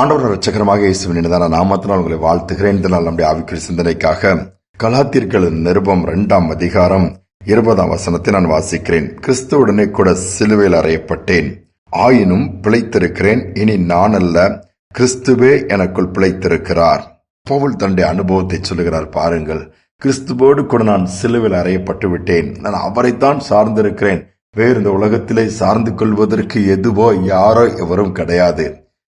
ஆண்டவர் இரட்சகரமாக இயேசுவின் இனிதான நாமத்தினால் உங்களை வாழ்த்துகிறேன். இந்த நாள் நம்முடைய ஆவிக்குரிய சிந்தனைக்காக கலாத்தியர்களின் நிருபம் 2ஆம் அதிகாரம் 20ஆம் வசனத்தை நான் வாசிக்கிறேன். கிறிஸ்துவுடனே கூட சிலுவையில் அறையப்பட்டேன், ஆயினும் பிழைத்திருக்கிறேன். இனி நான் அல்ல, கிறிஸ்துவே எனக்குள் பிழைத்திருக்கிறார். பவுல் தன்னுடைய அனுபவத்தை சொல்லுகிறார். பாருங்கள், கிறிஸ்துவோடு கூட நான் சிலுவையில் அறையப்பட்டு விட்டேன். நான் அவரைத்தான் சார்ந்திருக்கிறேன். வேறு இந்த உலகத்திலே சார்ந்து கொள்வதற்கு எதுவோ யாரோ எவரும் கிடையாது.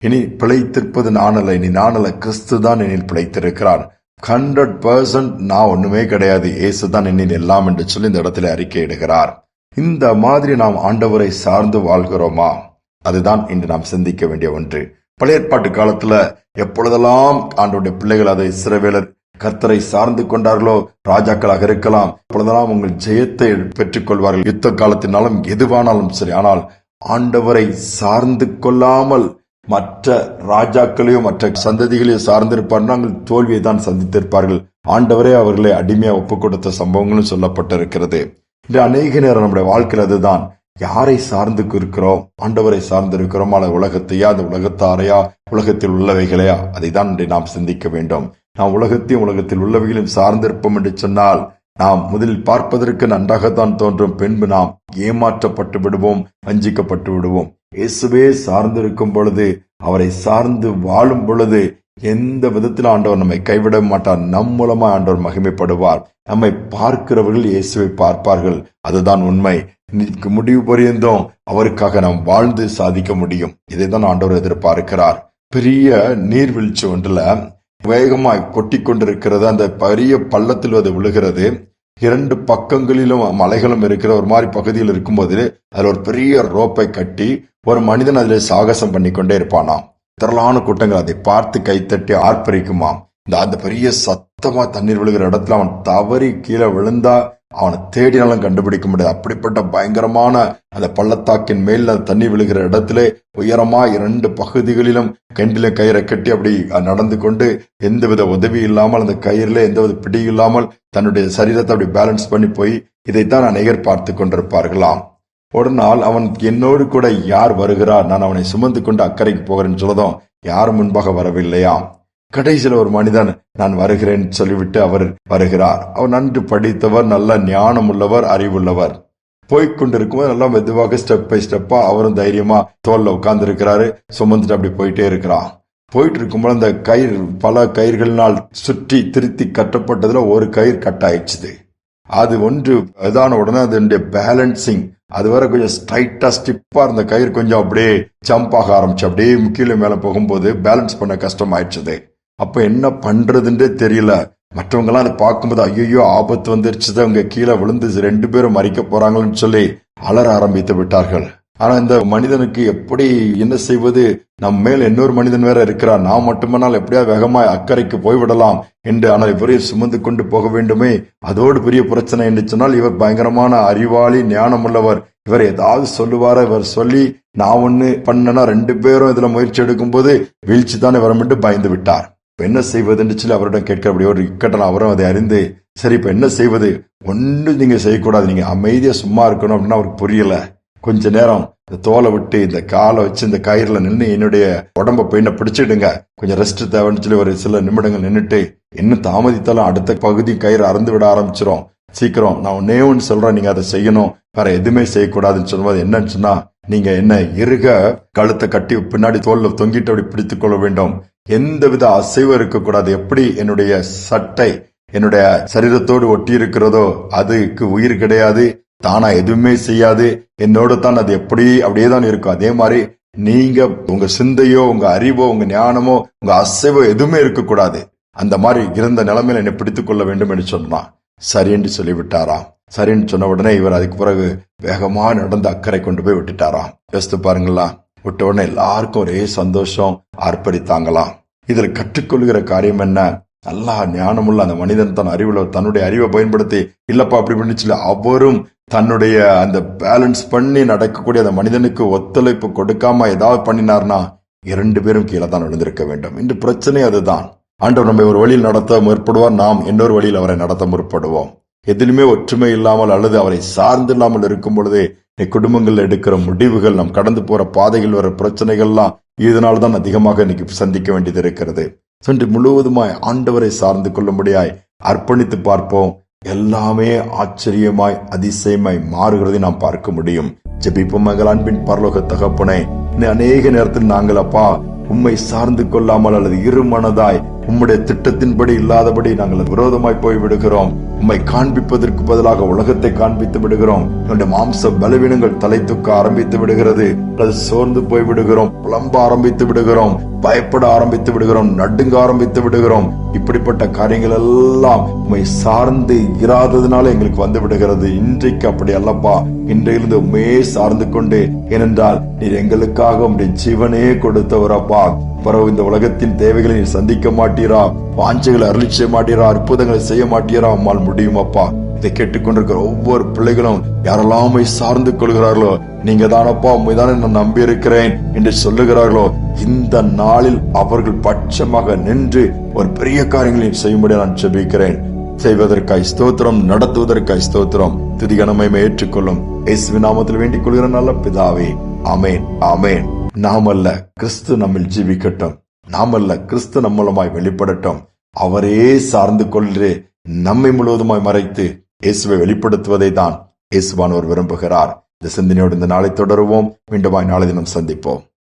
இனி பிழைத்திருப்பது நான் அல்ல, இனி நான் அல்ல, கிறிஸ்து தான் என்னில் பிழைத்திருக்கிறார். 100% நான் ஒண்ணுமே கிடையாது, இயேசு தான் என்னில் எல்லாம் என்று சொல்லி இந்த இடத்துல அறிக்கையிடுகிறார். இந்த மாதிரி நாம் ஆண்டவரை சார்ந்து வாழ்கிறோமா? அதுதான் இன்று நாம் சிந்திக்க வேண்டிய ஒன்று. பழைய ஏற்பாட்டு காலத்துல எப்பொழுதெல்லாம் ஆண்டவருடைய பிள்ளைகள், அதை இஸ்ரவேலர் கர்த்தரை சார்ந்து கொண்டார்களோ, ராஜாக்களாக இருக்கலாம், அப்பொழுதெல்லாம் உங்கள் ஜெயத்தை பெற்றுக் கொள்வார்கள். யுத்த காலத்தினாலும் எதுவானாலும் சரி. ஆனால் ஆண்டவரை சார்ந்து கொள்ளாமல் மற்ற ராஜாக்களையோ மற்ற சந்ததிகளையோ சார்ந்திருப்பார்கள், நாங்கள் தோல்வியை தான் சந்தித்திருப்பார்கள். ஆண்டவரே அவர்களை அடிமையா ஒப்புக் கொடுத்த சம்பவங்களும் சொல்லப்பட்டிருக்கிறது. இன்று அநேக நேரம் நம்முடைய வாழ்க்கையில் அதுதான். யாரை சார்ந்து இருக்கிறோம்? ஆண்டவரை சார்ந்து இருக்கிறோமா, அல்ல உலகத்தையா, அந்த உலகத்தாரையா, உலகத்தில் உள்ளவைகளையா? அதை தான் நாம் சிந்திக்க வேண்டும். நாம் உலகத்தையும் உலகத்தில் உள்ளவைகளையும் சார்ந்திருப்போம் என்று சொன்னால் நாம் முதலில் பார்ப்பதற்கு நன்றாகத்தான் தோன்றும், பின்பு நாம் ஏமாற்றப்பட்டு விடுவோம், வஞ்சிக்கப்பட்டு விடுவோம். இயேசுவே சார்ந்திருக்கும் பொழுது, அவரை சார்ந்து வாழும் பொழுது எந்த விதத்தில் ஆண்டவர் நம்மை கைவிட மாட்டார். நம் மூலமா ஆண்டவர் மகிமைப்படுவார். நம்மை பார்க்கிறவர்கள் இயேசுவை பார்ப்பார்கள். அதுதான் உண்மை. முடிவு பரியந்தம் அவருக்காக நாம் வாழ்ந்து சாதிக்க முடியும். இதைதான் ஆண்டவர் எதிர்பார்க்கிறார். பெரிய நீர்வீழ்ச்சி ஒன்றுல வேகமாய் கொட்டி கொண்டிருக்கிறது. அந்த பெரிய பள்ளத்தில் அது விழுகிறது. 2 பக்கங்களிலும் மலைகளும் இருக்கிற ஒரு மாதிரி பகுதியில் இருக்கும்போது அதுல ஒரு பெரிய ரோப்பை கட்டி ஒரு மனிதன் அதிலே சாகசம் பண்ணி கொண்டே இருப்பானாம். திரளான கூட்டங்கள் அதை பார்த்து கைத்தட்டி ஆர்ப்பரிக்குமாம். அந்த பெரிய சத்தமா தண்ணீர் விழுகிற இடத்துல அவன் தவறி கீழே விழுந்தா அவனை தேடினாலும் கண்டுபிடிக்க முடியாது. அப்படிப்பட்ட பயங்கரமான அந்த பள்ளத்தாக்கின் மேல் தண்ணி விழுகிற இடத்துல உயரமா 2 பகுதிகளிலும் கண்டில கயிறை கட்டி அப்படி நடந்து கொண்டு எந்தவித உதவி இல்லாமல், அந்த கயிறுல எந்தவித பிடி இல்லாமல் தன்னுடைய சரீரத்தை அப்படி பேலன்ஸ் பண்ணி போய் இதைத்தான் அநேகர் பார்த்து கொண்டிருப்பார்களாம். ஒரு நாள் அவன் என்னோடு கூட யார் வருகிறார், நான் அவனை சுமந்து கொண்டு அக்கறைக்கு போகிறேன்னு சொல்லதும் யாரும் முன்பாக வரவில்லையாம். கடைசியில் ஒரு மனிதன் நான் வருகிறேன் சொல்லிவிட்டு அவர் வருகிறார். அவர் நன்கு படித்தவர், நல்ல ஞானம் உள்ளவர், அறிவுள்ளவர். போய்கொண்டிருக்கும்போது நல்லா மெதுவாக ஸ்டெப் பை ஸ்டெப்பா அவரும் தைரியமா தோல்ல உட்கார்ந்து இருக்கிறாரு, சுமந்துட்டு அப்படி போயிட்டே இருக்கிறான். போயிட்டு இருக்கும்போது அந்த கயிறு பல கயிர்களினால் சுற்றி திருத்தி கட்டப்பட்டதுல ஒரு கயிறு கட் ஆயிடுச்சு. அது ஒன்று இதான உடனே அதனுடைய பேலன்சிங் அது வரை கொஞ்சம் ஸ்ட்ரைட்டா ஸ்டிப்பா இருந்த கயிறு கொஞ்சம் அப்படியே ஜம்ப் ஆக ஆரம்பிச்சு, அப்படியே கீழே மேல போகும்போது பேலன்ஸ் பண்ண கஷ்டம் ஆயிடுச்சு. அப்ப என்ன பண்றதுன்றே தெரியல. மற்றவங்க எல்லாம் அதை பார்க்கும்போது ஐயோ ஆபத்து வந்துருச்சு, அவங்க கீழே விழுந்து 2 பேரும் மறிக்க போறாங்கன்னு சொல்லி அலற ஆரம்பித்து விட்டார்கள். ஆனா இந்த மனிதனுக்கு எப்படி என்ன செய்வது? நம் மேல் இன்னொரு மனிதன் வேற இருக்கிறார், நாம் மட்டுமானால் எப்படியா வேகமா அக்கறைக்கு போய்விடலாம் என்று. ஆனால் இவரையும் சுமந்து கொண்டு போக வேண்டுமே, அதோடு பெரிய பிரச்சனை என்று சொன்னால் இவர் பயங்கரமான அறிவாளி, ஞானம் உள்ளவர். இவர் ஏதாவது சொல்லுவார, இவர் சொல்லி நான் ஒண்ணு பண்ணனா 2 பேரும் இதுல முயற்சி எடுக்கும் போது வீழ்ச்சி தானே வரும் என்று பயந்து விட்டார். இப்ப என்ன செய்வதுன்னு சொல்லி அவரிடம் கேட்கிற அப்படி ஒரு இக்கட்டன். அவரும் அதை அறிந்து, சரி இப்ப என்ன செய்வது? ஒன்னும் நீங்க செய்யக்கூடாது, நீங்க அமைதியா சும்மா இருக்கணும் அப்படின்னு அவருக்கு புரியல. கொஞ்ச நேரம் இந்த தோலை விட்டு இந்த காலை வச்சு இந்த கயிறுல நின்று என்னுடைய உடம்ப போய் பிடிச்சிடுங்க, கொஞ்சம் ரெஸ்ட் தேவைன்னு சொல்லி ஒரு சில நிமிடங்கள் நின்றுட்டு, இன்னும் தாமதித்தாலும் அடுத்த பகுதி கயிறு அறந்து விட ஆரம்பிச்சிரும். சீக்கிரம் நான் ஒன்னே ஒன்று சொல்றேன், நீங்க அதை செய்யணும், வேற எதுவுமே செய்யக்கூடாதுன்னு சொல்லும்போது என்னன்னு சொன்னா, நீங்க என்ன இறுக கழுத்தை கட்டி பின்னாடி தோல்ல தொங்கிட்டு அப்படி பிடித்துக் கொள்ள வேண்டும். எந்தவித அசைவும் இருக்கக்கூடாது. எப்படி என்னுடைய சட்டை என்னுடைய சரீரத்தோடு ஒட்டி இருக்கிறதோ அதுக்கு உயிர் கிடையாது, தானா எதுவுமே செய்யாது, என்னோட தான் அது அப்படியே தான் இருக்கும். அதே மாதிரி நீங்க உங்க சிந்தையோ, உங்க அறிவோ, உங்க ஞானமோ, உங்க அசைவோ எதுவுமே இருக்கக்கூடாது. அந்த மாதிரி இருந்த நிலைமையில என்னை பிடித்துக் கொள்ள வேண்டும் என்று சொன்னான். சரி என்று சொல்லிவிட்டாராம். சரின்னு சொன்ன உடனே இவர் அதுக்கு பிறகு வேகமா நடந்து அக்கறை கொண்டு போய் விட்டுட்டாராம். யோசித்து பாருங்களா, விட்ட உடனே எல்லாருக்கும் ஒரே சந்தோஷம், ஆர்ப்பரித்தாங்களாம். இதுல கற்றுக்கொள்கிற காரியம் என்ன? நல்லா ஞானமுள்ள அந்த மனிதன் தன் அறிவுல தன்னுடைய அறிவை பயன்படுத்தி இல்லப்பா அப்படி பண்ணி சொல்லி அவரும் தன்னுடைய அந்த பேலன்ஸ் பண்ணி நடக்கக்கூடிய அந்த மனிதனுக்கு ஒத்துழைப்பு கொடுக்காம ஏதாவது பண்ணினார்னா 2 பேரும் கீழே தான் விழுந்திருக்க வேண்டும். இன்று பிரச்சனை அதுதான். ஆண்டவர் நம்மை ஒரு வழியில் நடத்த முற்படுவார், நாம் இன்னொரு வழியில் அவரை நடத்த முற்படுவோம். எதிலுமே ஒற்றுமை இல்லாமல் அல்லது அவரை சார்ந்து இல்லாமல் இருக்கும் பொழுது குடும்பங்கள்ல எடுக்கிற முடிவுகள், நாம் கடந்து போற பாதைகள், வர பிரச்சனைகள்லாம் இதனால்தான் அதிகமாக இன்னைக்கு சந்திக்க வேண்டியது இருக்கிறது. இன்று முழுவதுமாய் ஆண்டவரை சார்ந்து கொள்ளும்படியாய் அர்ப்பணித்து பார்ப்போம். எல்லாமே ஆச்சரியமாய் அதிசயமாய் மாறுகிறதை நாம் பார்க்க முடியும். ஜெபிப்போம். மகள் அன்பின் பரலோக தகப்பனே, அநேக நேரத்தில் நாங்கள் அப்பா உம்மை சார்ந்து கொள்ளாமல் அல்லது இருமனதாய் உம்முடைய திட்டத்தின்படி இல்லாதபடி நாங்கள் விரோதமாய் போய் விடுகிறோம். உம்மை காண்பிப்பதற்கு பதிலாக உலகத்தை காண்பித்து விடுகிறோம். என்னுடைய மாம்ச பலவீனங்கள் தலை தூக்க ஆரம்பித்து விடுகிறது. அல்லது சோர்ந்து போய் விடுகிறோம், புலம்ப ஆரம்பித்து விடுகிறோம், பயப்பட ஆரம்பித்து விடுகிறோம், நடுங்க ஆரம்பித்து விடுகிறோம். இப்படிப்பட்ட காரியங்கள் எல்லாம் உம்மை சார்ந்து இராததுனால எங்களுக்கு வந்து விடுகிறது. இன்றைக்கு அப்படி அல்லப்பா, இன்றையிலிருந்து உண்மையே சார்ந்து கொண்டு, ஏனென்றால் நீர் எங்களுக்காக உம்முடைய ஜீவனே கொடுத்தவரப்பா. பிறகு இந்த உலகத்தின் தேவைகளை நீ சந்திக்க மாட்டீரா, வாஞ்சைகளை அருளி செய்ய மாட்டீரா, அற்புதங்களை செய்ய மாட்டீரா, அம்மாள் முடியுமாப்பா. இதை கேட்டுக்கொண்டிருக்கிற ஒவ்வொரு பிள்ளைகளும் யாரெல்லாம் சார்ந்து கொள்கிறார்களோ, நீங்க தானப்பா உண்மைதானே நான் நம்பி இருக்கிறேன் என்று சொல்லுகிறார்களோ, இந்த நாளில் அவர்கள் பட்சமாக நின்று ஒரு பெரிய காரியங்களை செய்யும்படி நான் ஜெபிக்கிறேன். செய்வதற்காய் ஸ்தோத்திரம், நடத்துவதற்காய் ஸ்தோத்திரம். துதிகனமை ஏற்றுக்கொள்ளும் இயேசுவின் நாமத்தில் வேண்டிக் கொள்கிற நல்ல பிதாவே, ஆமேன், ஆமேன். நாமல்ல, கிறிஸ்து நம்மில் ஜீவிக்கட்டும். நாமல்ல, கிறிஸ்து நம்மூலமாய் வெளிப்படட்டும். அவரே சார்ந்து கொள்கிறே நம்மை முழுவதுமாய் மறைத்து இயேசுவை வெளிப்படுத்துவதை தான் இயேசுவானவர் விரும்புகிறார். இந்த சிந்தனையோடு இந்த நாளை தொடருவோம். மீண்டுமாய் நாளை தினம் சந்திப்போம்.